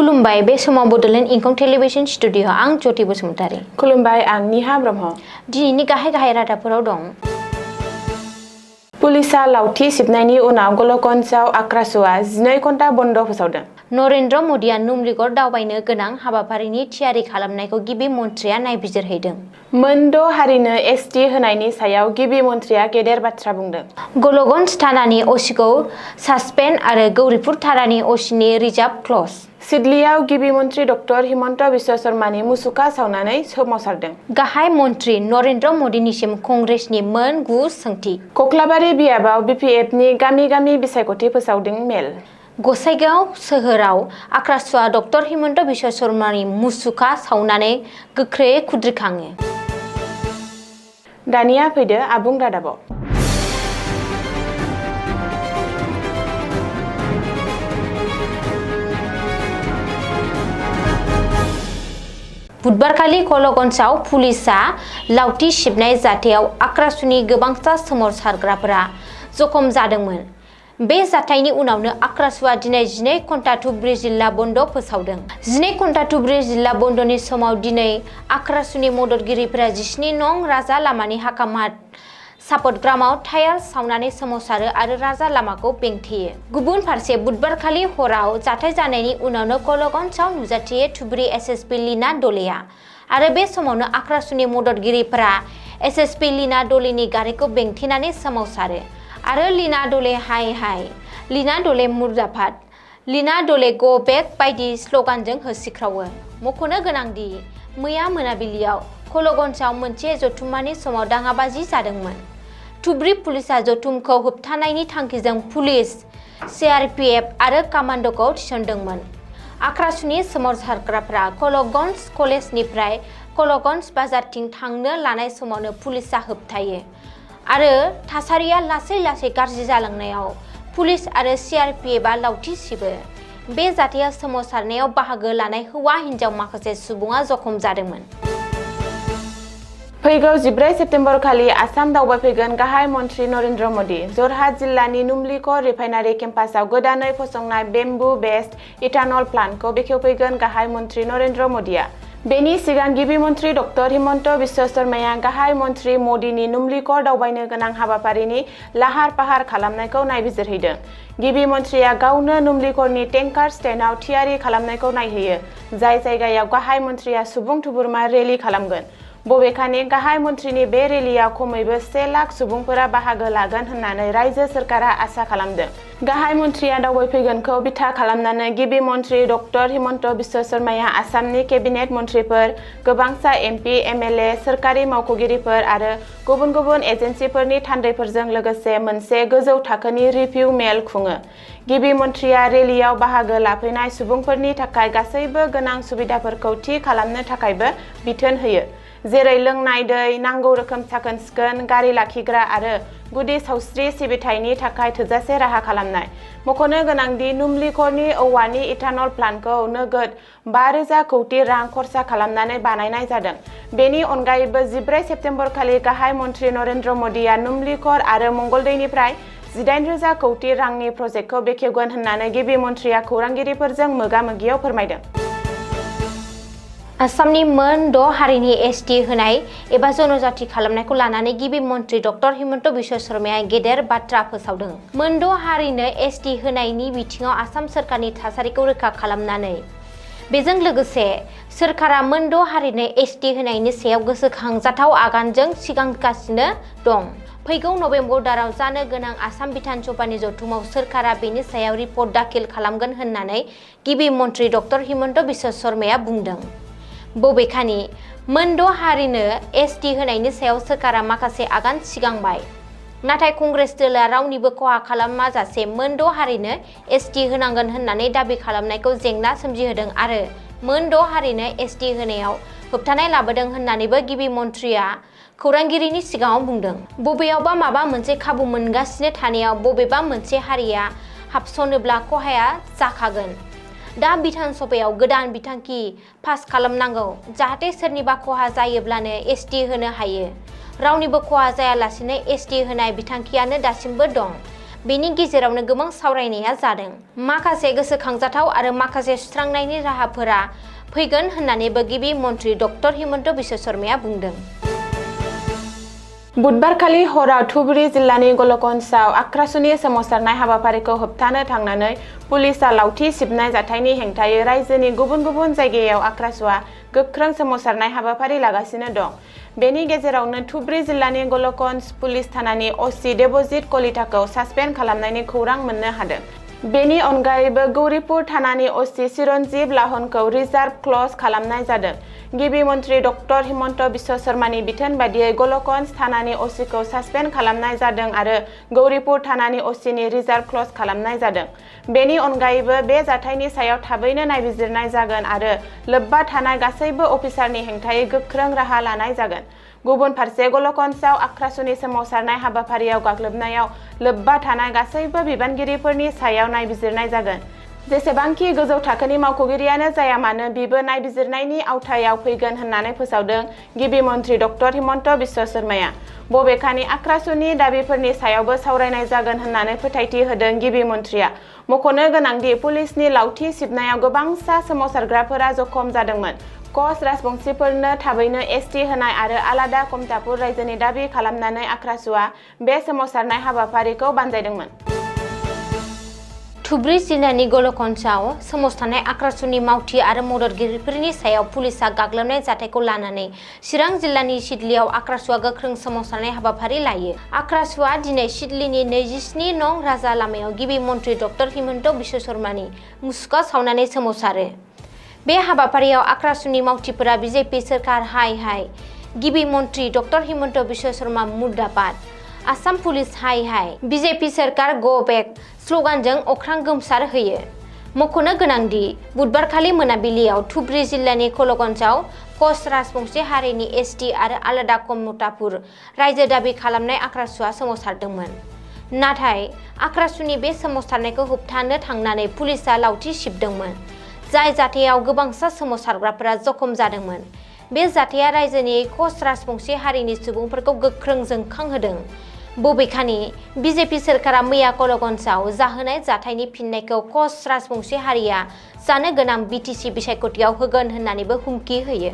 खुलुमबाय बे समाव बडोलेण्ड इंखं टेलिभिजन स्टुडिअ आं ज्योति बसुमतारी। खुलुमबाय आं निहा ब्रह्म। दिनैनि गाहाय रादाबफोराव दं। पुलिसा लावथि सिबनायनि उनाव गलकगन्जआव आक्रासुआ 12 घन्टा बन्द फोसावदों। नरेन्द्र मदिया नुमलीगढ़ दावबायनो गोनां हाबाफारिनि थियारि खालामनायखौ गिबि मन्थ्रिया नायबिजिरहैदों। मोनद' हारिनो एसटि होनायनि सायाव गिबि मन्थ्रिया गेदेर बाथ्रा बुंदों। गलकगन्ज थानानि असिखौ सासपेन्ड आरो गौरीपुर थानानि असिनि रिजार्भ क्लज। सिडलीयाव गिबि मन्थ्रि डक्टर हिमन्त बिश्व शर्मानि मुसुखा सावनानै सोमावसारदों। गाहाय मन्थ्रि नरेन्द्र मदिनिसिम कंग्रेसनि मोन 9 सोंथि। कक्लाबारि बियाबाव बिपिएफनि गामि गामि बिसायख'थि फोसावदों मेल। गसाइगाव सोहोराव आक्रासुआ डक्टर हिमन्त बिश्व शर्मानि मुसुखा सावनानै गोख्रै खुद्रिखाङो। दानिया फैदो आबुं रादाबाव। बुधबारखालि गलकगन्जआव पुलिसआ लावथि सिबनाय जाथायाव आक्रासुनि गोबांथा सोमावसारग्राफोरा जखम जादोंमोन। बे जाथायनि उनावनो आक्रासुआ दिनै 12 घन्टा धुबरी जिल्ला बन्द फोसावदों। 12 घन्टा धुबरी जिल्ला बन्दनि समाव दिनै आक्रासुनि मददगिरिफोरा 17 नं राजा लामानि हाकामात सापतग्रामाव टायार सावनानै सोमावसारो आरो राजा लामाखौ बेंथेयो। गुबुन फारसे बुधबारखालि हराव जाथाय जानायनि उनावनो गलकगन्जआव नुजाथियो धुबरी एसएसपि लीना डलेआ आरो बे समावनो आक्रासुनि मददगिरिफोरा एसएसपि लीना डलेनि गारिखौ बेंथेनानै सोमावसारो आरो लीना डले हाय हाय, लीना डले मुर्दाबाद, लीना डले गो बेक बायदि स्लगानजों होसिख्रावो। मख'नो गोनांदि मैया मोनाबिलियाव गलकगन्जआव मोनसे जथुम्मानि समाव दाङाबाजि जादोंमोन। धुबरी पुलिसआ जथुमखौ होबथानायनि थांखिजों पुलिस, सिआरपिएफ आरो कामान्ड'खौ थिसनदोंमोन। आक्रासुनि सोमावसारग्राफोरा गलकगन्ज कलेजनिफ्राय गलकगन्ज बाजारथिं थांनो लानाय समावनो पुलिसआ होबथायो आरो थासारिया लासै लासै गाज्रि जालांनायाव पुलिस आरो सिआरपिएफआ लावथि सिबो। बे जाथायाव सोमावसारनायाव बाहागो लानाय हौवा हिन्जाव माखासे सुबुङा जखम जादोंमोन। फैगौ 14 सेप्तेम्बर खालि आसाम दावबायफैगोन गाहाय मन्थ्रि नरेन्द्र मदि। जरहाट जिल्लानि नुमलीगढ़ रिफाइनारि केम्पासआव गोदानै फसंनाय बेम्बु बेस्ड इथानल प्लान्टखौ बेखेवफैगोन गाहाय मन्थ्रि नरेन्द्र मदिया। बेनि सिगां गिबि मन्थ्रि डक्टर हिमन्त बिश्व शर्माया गाहाय मन्थ्रि मदिनि नुमलीगढ़ दावबायनो गोनां हाबाफारिनि लाहार फाहार खालामनायखौ नायबिजिरहैदों। गिबि मन्थ्रिया गावनो नुमलीगढ़नि टेंकार स्टेन्डआव थियारि खालामनायखौ नायहैयो, जाय जायगायाव गाहाय मन्थ्रिया सुबुं थुबुरमा रेली खालामगोन। बबेखानि गाहाय मन्थ्रिनि बे रेलीयाव खमैबो 1 लाख सुबुंफोरा बाहागो लागोन होननानै रायजो सोरखारा आसा खालामदों। गाहाय मन्थ्रिया दावबायफैगोनखौ बिथा खालामनानै गिबि मन्थ्रि डक्टर हिमन्त बिश्व शर्माया आसामनि केबिनेट मन्थ्रिफोर, गोबांसा एमपि, एमएलए, सोरखारि मावख'गिरिफोर आरो गुबुन गुबुन एजेन्सिफोरनि थान्दैफोरजों लोगोसे मोनसे गोजौ थाखोनि रिभिउ मेल खुङो। गिबि मन्थ्रिया रेलीयाव बाहागो लाफैनाय सुबुंफोरनि थाखाय गासैबो गोनां सुबिदाफोरखौ थि खालामनो थाखायबो बिथोन होयो, जेरै लोंनाय दै, नांगौ रोखोम साखोन-सिखोन, गारि लाखिग्रा आरो गुदि सावस्रि सिबिथायनि थाखाय थोजासे राहा खालामनाय। मख'नो गोनांदि नुमलीगढ़नि औवानि इथानल प्लान्टखौ नोगोद 5,000 कौटि रां खरसा खालामनानै बानायनाय जादों। बेनि अनगायैबो 14 सेप्तेम्बर खालि गाहाय मन्थ्रि नरेन्द्र मदिया नुमलीगढ़ आरो मंगलदैनिफ्राय 18,000 कौटि रांनि प्रजेक्टखौ बेखेवगोन होननानै गिबि मन्थ्रिया खौरांगिरिफोरजों मोगा-मोगियाव फोरमायदों। आसामनि मोन 6 हारिनि एसटि होनाय एबा जनजाति खालामनायखौ लानानै गिबि मन्थ्रि डक्टर हिमन्त बिश्व शर्माया गेदेर बाथ्रा फोसावदों। मोन 6 हारिनो एसटि होनायनि बिथिङाव आसाम सोरखारनि थासारिखौ रैखा खालामनानै बेजों लोगोसे सोरखारा मोन 6 हारिनो एसटि होनायनि सायाव गोसोखांजाथाव आगानजों सिगांगासिनो दं। फैगौ नबेम्बर दानाव जानो गोनां आसाम बिधान सभानि जथुमाव सोरखारा बेनि सायाव रिपर्ट दाखिल खालामगोन होननानै गिबि मन्थ्रि डक्टर हिमन्त बिश्व शर्माया बुंदों। बबेखानि मोन 6 हारिनो एसटि होनायनि सायाव सोरखारा माखासे आगान सिगांबाय, नाथाय कंग्रेस दोला रावनिबो खहा खालामाजासे मोन 6 हारिनो एसटि होनांगोन होननानै दाबि खालामनायखौ जेंना सोमजिहोदों आरो मोन 6 हारिनो एसटि होनायाव होबथानाय लाबोदों होननानैबो गिबि मन्थ्रिया खौरांगिरिनि सिगाङाव बुंदों। बबेयावबा माबा मोनसे खाबु मोनगासिनो थानायाव बबेबा मोनसे हारिया हाबसनोब्ला खहाया जाखागोन। दा बिधान सभायाव गोदान बिथांखि पास खालामनांगौ, जाहाथे सोरनिबा खहा जायोब्लानो एसटि होनो हायो। रावनिबो खहा जायालासेनो एसटि होनाय बिथांखियानो दासिमबो दं। बेनि गेजेरावनो गोबां सावरायनाया जादों। माखासे गोसोखांजाथाव आरो माखासे सुस्रांनायनि राहाफोरा फैगोन होननानैबो गिबि मन्थ्रि डक्टर हिमन्त बिश्व शर्माया बुंदों। बुधबारखालि हराव धुबुरी जिल्लानि गलकगन्जआव आक्रासुनि सोमावसारनाय हाबाफारिखौ होबथानो थांनानै पुलिसआ लावथि सिबनाय जाथायनि हेंथायै रायजोनि गुबुन गुबुन जायगायाव आक्रासुआ गोख्रों सोमावसारनाय हाबाफारि लागासिनो दं। बेनि गेजेरावनो धुबुरी जिल्लानि गलकगन्ज पुलिस थानानि अ.सि. देबजित कलिताखौ सासपेन्ड खालामनायनि खौरां मोननो हादों। बेनि अनगायैबो गौरीपुर थानानि अ.सि. चिरन्जीव लाहनखौ रिजार्भ क्लज खालामनाय जादों। गिबि मन्थ्रि डक्टर हिमन्त बिश्व शर्मानि बिथोन बादियै गलकगन्ज थानानि अ.सि.खौ सासपेन्ड खालामनाय जादों आरो गौरीपुर थानानि अ.सि.नि रिजार्भ क्लज खालामनाय जादों। बेनि अनगायैबो बे जाथायनि सायाव थाबैनो नायबिजिरनाय जागोन आरो लोब्बा थानाय गासैबो अफिसारनि हेंथायै गोख्रों राहा लानाय जागोन। गुबुन फारसे गलकगन्जआव आक्रासुनि सोमावसारनाय हाबाफारियाव गाग्लोबनायाव लोब्बा थानाय गासैबो बिबानगिरिफोरनि सायाव नायबिजिरनाय जागोन। जेसेबांखि गोजौ थाखोनि मावख'गिरियानो जाया मानो बिबो नायबिजिरनायनि आवथायाव फैगोन होननानै फोसावदों गिबि मन्थ्रि डक्टर हिमन्त बिश्व शर्माया। बबेखानि आक्रासुनि दाबिफोरनि सायावबो सावरायनाय जागोन होननानै फोथायथि होदों गिबि मन्थ्रिया। मख'नो गोनांदि पुलिसनि लावथि सिबनायाव गोबांसा सोमावसारग्राफोरा जखम जादोंमोन। कच राजबंशिफोरनो थाबैनो एसटि होनाय आरो आलादा कमतापुर रायजोनि दाबि खालामनानै आक्रासुआ बे सोमावसारनाय हाबाफारिखौ बानजायदोंमोन। धुबुरी जिल्लानि गलकगन्जआव सोमावसारनाय आक्रासुनि मावथि आरो मददगिरिफोरनि सायाव पुलिसआ गाग्लोबनाय जाथायखौ लानानै चिरां जिल्लानि सिडलीआव आक्रासुआ गोख्रों सोमावसारनाय हाबाफारि लायो। आक्रासुआ दिनै सिडलीनि 27 नं राजा लामायाव गिबि मन्थ्रि डक्टर हिमन्त बिश्व शर्मानि मुसुखा सावनानै सोमावसारो। बे हाबाफारियाव आक्रासुनि मावथिफोरा बिजेपि सोरखार हाय हाय, गिबि मन्थ्रि डक्टर हिमन्त बिश्व शर्मा मुर्दाबाद, आसाम पुलिस हाय हाय, बिजेपि सोरखार गो बेक स्लगानजों अख्रां गोमसार होयो। मख'नो गोनांदि बुधबारखालि मोनाबिलियाव धुबुरी जिल्लानि गलकगन्जआव कच राजबंशी हारिनि एसटि आरो आलादा कमतापुर रायजो दाबि खालामनाय आक्रासुआ सोमावसारदोंमोन। नाथाय आक्रासुनि बे सोमावसारनायखौ होबथानो थांनानै पुलिसआ लावथि सिबदोंमोन, जाय जाथायाव गोबांसा सोमावसारग्राफोरा जखम जादोंमोन। बे जाथाया रायजोनि कच राजबंशी हारिनि सुबुंफोरखौ गोख्रों जोंखांहोदों। बबेखानि बिजेपि सोरखारा मैया गलकगन्जआव जाहोनाय जाथायनि फिननायखौ कच राजबंशी हारिया जानो गोनां बिटिसि बिसायख'थियाव होगोन होननानैबो हुमखि होयो।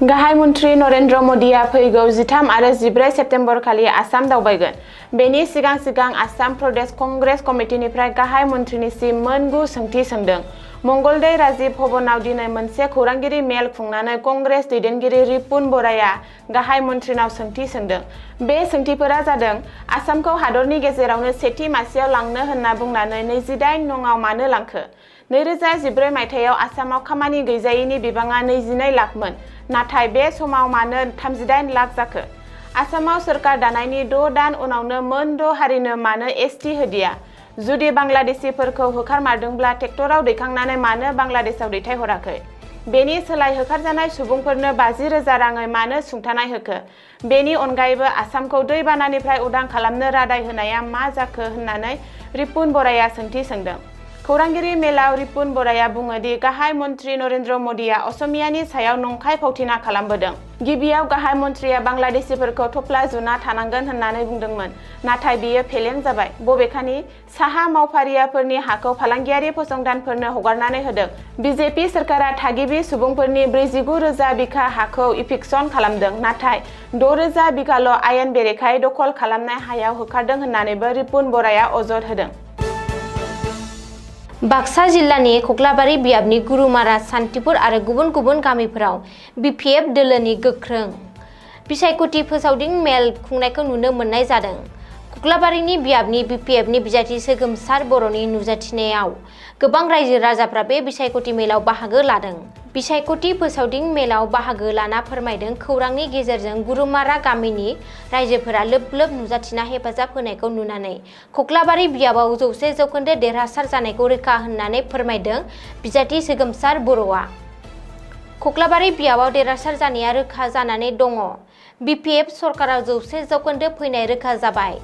गाहाय मन्थ्रि नरेन्द्र मदिआ फैगौ 13 आरो 14 सेप्तेम्बर खालि आसाम दावबायगोन। बेनि सिगां सिगां आसाम प्रदेश कंग्रेस कमिटिनिफ्राय गाहाय मन्थ्रिनिसिम मोन 9 सोंथि सोंदों। मंगलदै राजीव भवनाव दिनै मोनसे खौरांगिरि मेल खुंनानै कंग्रेस दैदेनगिरि रिपुन बराया गाहाय मन्थ्रिनाव सोंथि सोंदों। बे सोंथिफोरा जादों आसामखौ हादरनि गेजेरावनो सेथि मासियाव लांनो होनना बुंनानै 28 नंआव मानो लांखो? 2014 मायथाइयाव आसामाव खामानि गैजायैनि बिबाङा 22 लाखमोन, नाथाय बे समाव मानो 38 लाख जाखो? आसामाव सोरखार दानायनि 6 दान उनावनो मोन 6 हारिनो मानो एसटि होदिया? जुदि बांलादेशिफोरखौ होखारमारदोंब्ला ट्रेक्टराव दैखांनानै मानो बांलादेशआव दैथायहराखै? बेनि सोलाय होखारजानाय सुबुंफोरनो 50,000 राङै मानो सुंथानाय होखो? बेनि अनगायैबो आसामखौ दैबानानिफ्राय उदां खालामनो रादाय होनाया मा जाखो होननानै रिपुन बराया सोंथि सोंदों। खौरांगिरि मेलाव रिपुन बराया बुङो दि गाहाय मन्थ्रि नरेन्द्र मदिआ असमियानि सायाव नंखाय फावथिना खालामबोदों। गिबियाव गाहाय मन्थ्रिया बांलादेशिफोरखौ थफ्ला जुना थानांगोन होननानै बुंदोंमोन, नाथाय बेयो फेलें जाबाय। बबेखानि साहा मावफारियाफोरनि हाखौ फालांगियारि फसंथानफोरनो हगारनानै होदों। बिजेपि सोरखारा थागिबि सुबुंफोरनि 49,000 बिघा हाखौ इभिक्सन खालामदों, नाथाय 6,000 बिघाल' आयेन बेरेखायै दखल खालामनाय हायाव होखारदों होननानैबो रिपुन बराया अजद होदों। बाक्सा जिल्लानि कक्लाबारि बियाबनि गुरुमारा, सान्तिपुर आरो गुबुन गुबुन गामिफोराव बिपिएफ दोलोनि गोख्रों बिसायख'थि फोसावदिं मेल खुंनायखौ नुनो मोननाय जादों। कक्लाबारिनि बियाबनि बिपिएफनि बिजाथि सोगोमसार बर'नि नुजाथिनायाव गोबां रायजो राजाफ्रा बे बिसायख'थि मेलाव बाहागो लादों। बिसायख'थि फोसावदिं मेलाव बाहागो लाना फोरमायदों खौरांनि गेजेरजों गुरुमारा गामिनि रायजोफोरा लोब लोब नुजाथिना हेफाजाब होनायखौ नुनानै कक्लाबारि बियाबाव 100% देरहासार जानायखौ रोखा होननानै फोरमायदों बिजाथि सोगोमसार बर'आ। कक्लाबारि बियाबाव देरहासार जानाया रोखा जानानै दङ। बिपिएफ सरकाराव 100% फैनाय रोखा जाबाय।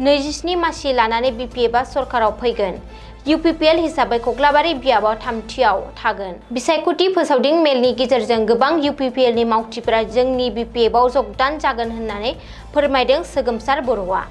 27 मासि लानानै बिपिएफआ सरकाराव फैगोन। इउपिपिएल हिसाबै कक्लाबारि बियाबाव 3थियाव थागोन। बिसायख'थि फोसावदिं मेलनि गेजेरजों गोबां इउपिपिएलनि मावथिफोरा जोंनि बिपिएफआव जगदान जागोन होननानै फोरमायदों सोगोमसार बर'आ।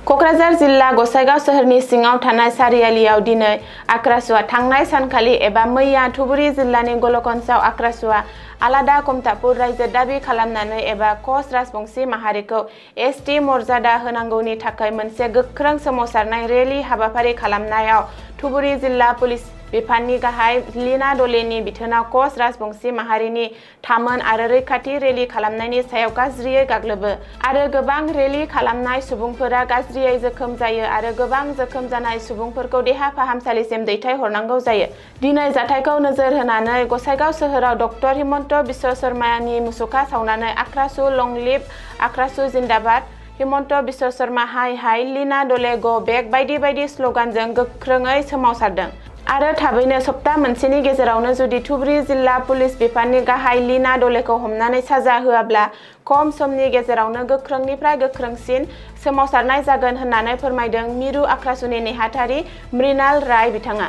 क'क्राझार जिल्ला गसाइगाव सोहोरनि सिङाव थानाय सारियालियाव दिनै आक्रासुवा थांनाय सानखालि एबा मैया धुबुरी जिल्लानि गलकन्साव आक्रासुवा आलादा कमतापुर रायजो दाबि खालामनानै एबा कच राजबंसि माहारिखौ एसटि मर्यादा होनांगौनि थाखाय मोनसे गोख्रों सोमावसारनाय रेलि हाबाफारि खालामनायाव धुबुरी जिल्ला पुलिस बिफाननि गाहाय लीना डलेनि बिथोनाव कच राजबंसि माहारिनि थामोन आरो रैखाथि रेलि खालामनायनि सायाव गाज्रियै गाग्लोबो आरो गोबां रेलि खालामनाय सुबुंफोरा गाज्रियै जोखोम जायो आरो गोबां जोखोम जानाय सुबुंफोरखौ देहा फाहामसालिसिम दैथायहरनांगौ जायो। दिनै जाथायखौ नोजोर होनानै गसाइगाव सोहोराव डक्टर हिमन्त बिश्व शर्मानि मुसुखा सावनानै आक्रासु लं लिभ आक्रासु जिन्दाबाद हिमन्त बिश्व शर्मा हाय हाय लीना डले गो बेक बायदि बायदि स्लगानजों गोख्रोङै सोमावसारदों आरो थाबैनो सप्ता मोनसेनि गेजेरावनो जुदि धुबुरी जिल्ला पुलिस बिफाननि गाहाय लीना डलेखौ हमनानै साजा होआब्ला खम समनि गेजेरावनो गोख्रोंनिफ्राय गोख्रोंसिन सोमावसारनाय जागोन होननानै फोरमायदों मिरु आक्रासुनि नेहाथारि मृणाल राय बिथाङा।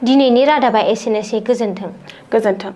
दिनैनि रादाबा एसेनोसै। गोजोन्थों।